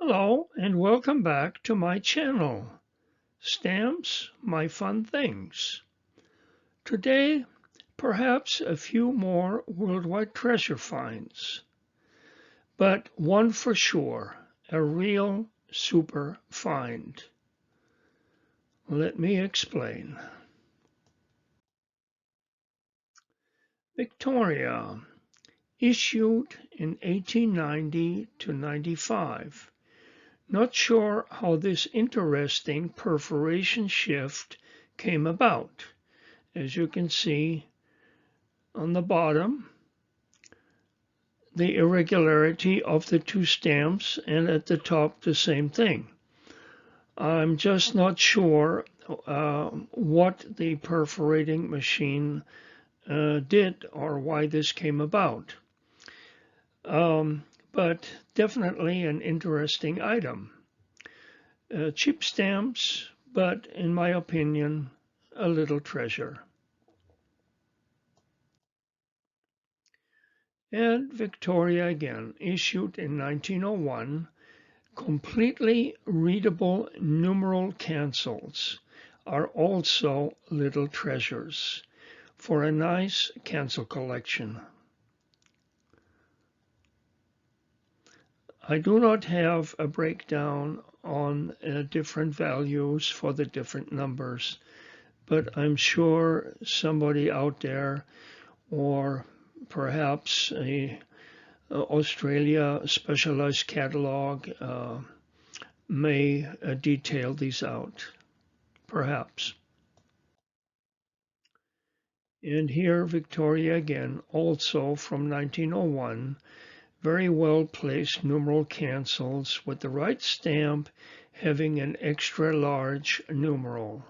Hello and welcome back to my channel, Stamps My Fun Things. Today, perhaps a few more worldwide treasure finds, but one for sure, a real super find. Let me explain. Victoria, issued in 1890 to 95. Not sure how this interesting perforation shift came about. As you can see on the bottom, the irregularity of the two stamps, and at the top the same thing. I'm just not sure what the perforating machine did or why this came about. But definitely an interesting item. Cheap stamps, but in my opinion, a little treasure. And Victoria again, issued in 1901, completely readable numeral cancels are also little treasures for a nice cancel collection. I do not have a breakdown on different values for the different numbers, but I'm sure somebody out there, or perhaps a Australia specialized catalog may detail these out, perhaps. And here Victoria again, also from 1901, very well placed numeral cancels with the right stamp having an extra large numeral,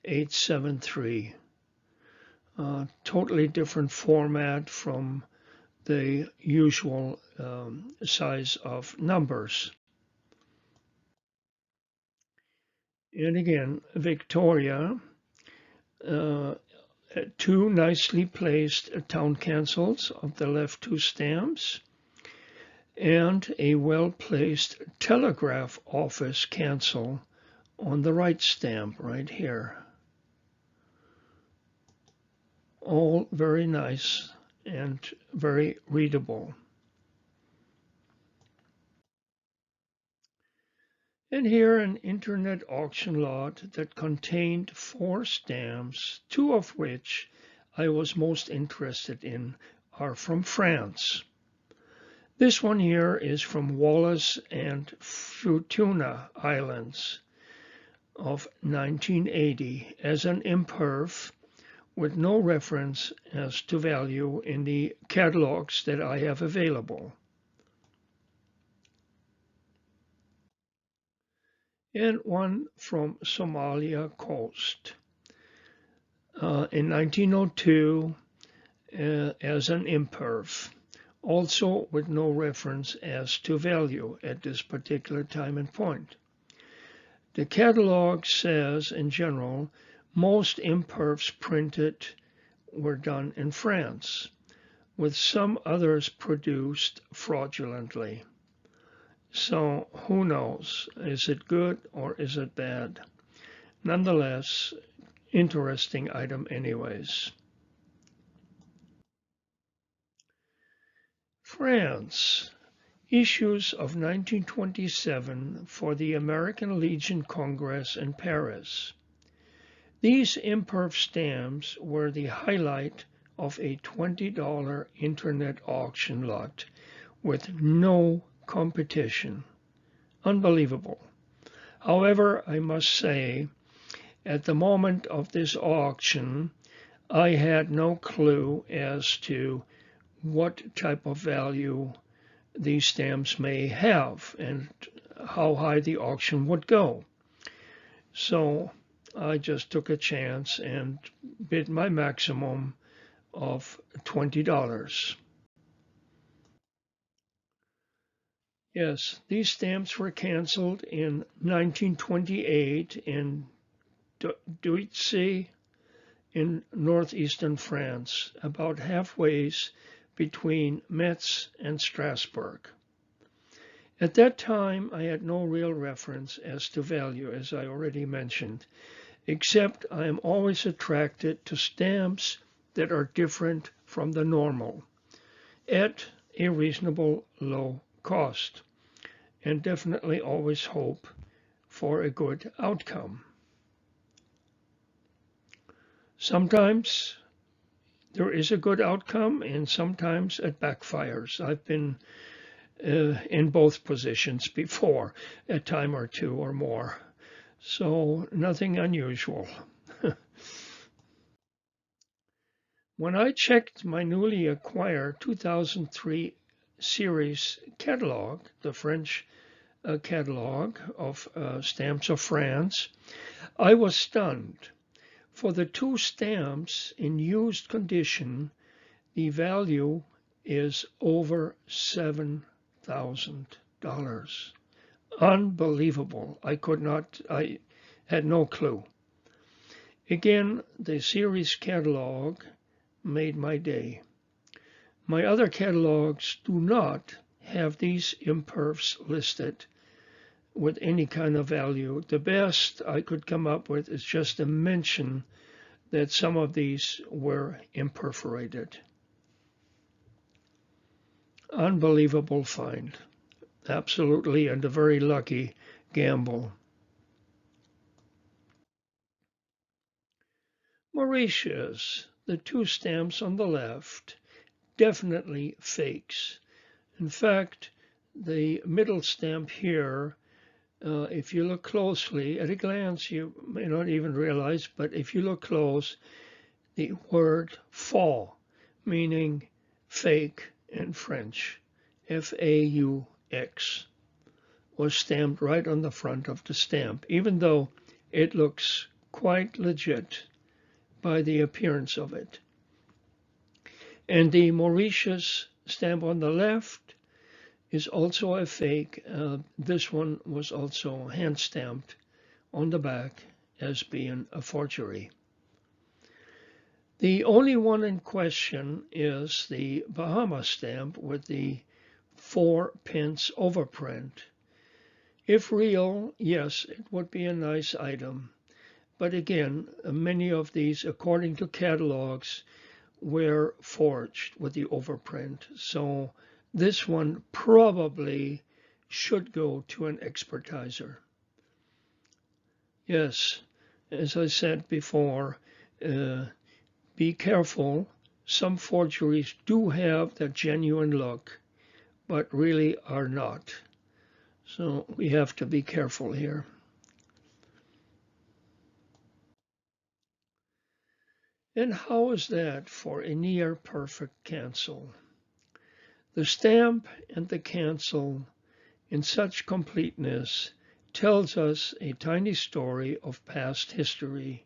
873. Totally different format from the usual size of numbers. And again, Victoria, two nicely placed town cancels of the left two stamps, and a well-placed telegraph office cancel on the right stamp right here. All very nice and very readable. And here an internet auction lot that contained 4 stamps, 2 of which I was most interested in are from France. This one here is from Wallis and Futuna Islands of 1980 as an imperf with no reference as to value in the catalogs that I have available. And one from Somalia coast in 1902 as an imperf, also with no reference as to value at this particular time and point. The catalog says, in general, most imperfs printed were done in France, with some others produced fraudulently. So who knows? Is it good or is it bad? Nonetheless, interesting item anyways. France. Issues of 1927 for the American Legion Congress in Paris. These imperf stamps were the highlight of a $20 internet auction lot with no competition. Unbelievable. However, I must say, at the moment of this auction, I had no clue as to what type of value these stamps may have and how high the auction would go. So I just took a chance and bid my maximum of $20. Yes, these stamps were canceled in 1928 in Duitzy in northeastern France, about halfway between Metz and Strasbourg. At that time, I had no real reference as to value, as I already mentioned, except I am always attracted to stamps that are different from the normal at a reasonable low cost, and definitely always hope for a good outcome. Sometimes there is a good outcome, and sometimes it backfires. I've been in both positions before, a time or two or more. So nothing unusual. When I checked my newly acquired 2003 series catalog, the French catalog of stamps of France, I was stunned. For the two stamps in used condition, the value is over $7,000. Unbelievable. I had no clue. Again, the series catalog made my day. My other catalogs do not have these imperfs listed with any kind of value. The best I could come up with is just a mention that some of these were imperforated. Unbelievable find. Absolutely, and a very lucky gamble. Mauritius, the two stamps on the left, definitely fakes. In fact, the middle stamp here, if you look closely, at a glance you may not even realize, but if you look close, the word faux, meaning fake in French, F-A-U-X, was stamped right on the front of the stamp, even though it looks quite legit by the appearance of it. And the Mauritius stamp on the left is also a fake. This one was also hand stamped on the back as being a forgery. The only one in question is the Bahama stamp with the 4-pence overprint. If real, yes, it would be a nice item. But again, many of these, according to catalogs, were forged with the overprint. So this one probably should go to an expertiser. Yes, as I said before, be careful. Some forgeries do have that genuine look, but really are not. So we have to be careful here. And how is that for a near perfect cancel? The stamp and the cancel in such completeness tells us a tiny story of past history,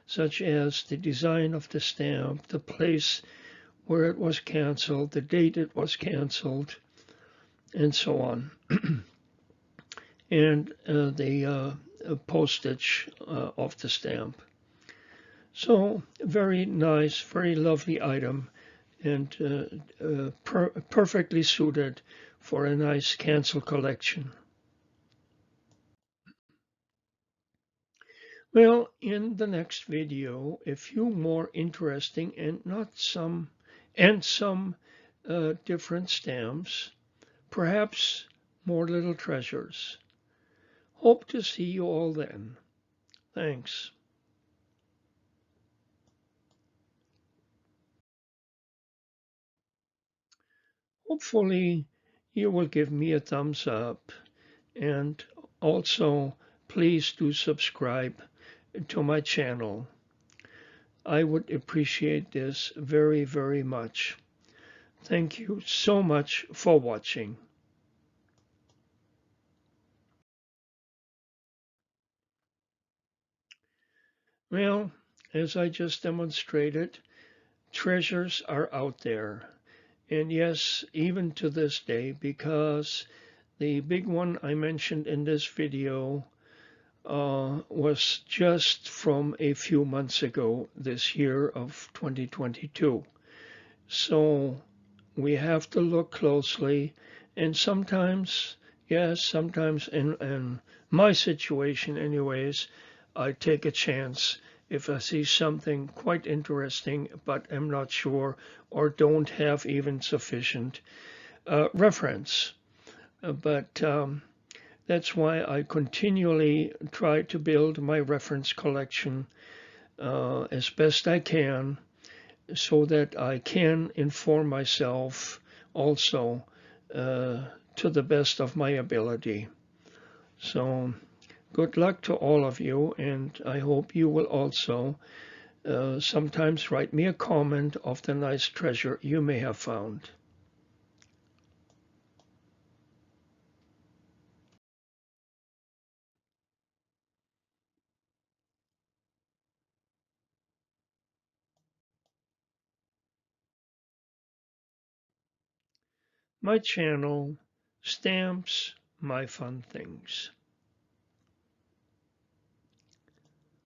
such as the design of the stamp, the place where it was canceled, the date it was canceled, and so on, and the postage of the stamp. So very nice, very lovely item, and perfectly suited for a nice cancel collection. Well, in the next video, a few more interesting and some different stamps, perhaps more little treasures. Hope to see you all then. Thanks. Hopefully you will give me a thumbs up, and also please do subscribe to my channel. I would appreciate this very, very much. Thank you so much for watching. Well, as I just demonstrated, treasures are out there. And yes, even to this day, because the big one I mentioned in this video was just from a few months ago, this year of 2022. So we have to look closely, and sometimes Yes, sometimes in my situation, anyways, I take a chance if I see something quite interesting, but am not sure or don't have even sufficient reference. But that's why I continually try to build my reference collection as best I can so that I can inform myself also to the best of my ability. So good luck to all of you, and I hope you will also sometimes write me a comment of the nice treasure you may have found. My channel, Stamps My Fun Things.